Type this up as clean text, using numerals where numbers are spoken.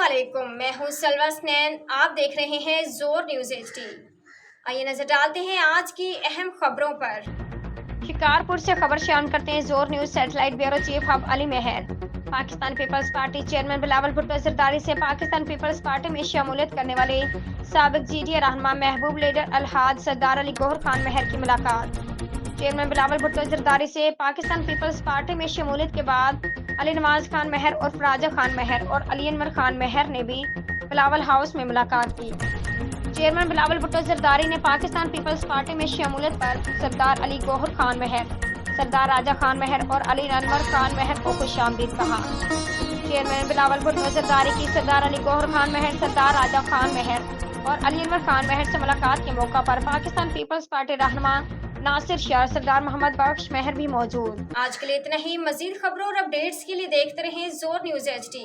अस्सलामुअलैकुम, मैं हूँ सलवा स्नैन। आप देख रहे हैं जोर न्यूज़ HD। आइए नजर डालते हैं आज की अहम खबरों पर। शिकारपुर से खबर शामिल करते हैं जोर news satellite bureau chief Hub Ali Mehar. Pakistan Peoples Party chairman Bilawal Bhutto Zardari से पाकिस्तान पीपल्स पार्टी में शमूलियत करने वाले साबिक GDA रहनुमा महबूब लीडर अलहाज सरदार अली गौहर खान मेहर की मुलाकात। चेयरमैन बिलावल भुट्टो जरदारी से पाकिस्तान पीपल्स पार्टी में शमूलियत के बाद अली नवाज खान मेहर और फराजा खान मेहर और अली अनवर खान मेहर ने भी बिलावल हाउस में मुलाकात की। चेयरमैन बिलावल भुट्टो जरदारी ने पाकिस्तान पीपल्स पार्टी में शमूलियत पर सरदार अली गौहर खान मेहर, सरदार राजा खान मेहर और अली अनवर खान मेहर को खुशामदीद कहा। चेयरमैन बिलावल भुट्टो जरदारी की सरदार अली गौहर खान मेहर, सरदार राजा खान मेहर और अली अनवर खान मेहर से मुलाकात के मौका पर पाकिस्तान पीपल्स पार्टी रहनुमा नासिर शाह, सरदार मोहम्मद बख्श मेहर भी मौजूद। आज के लिए इतना ही। मजीद खबरों और अपडेट्स के लिए देखते रहें जोर न्यूज़ HD।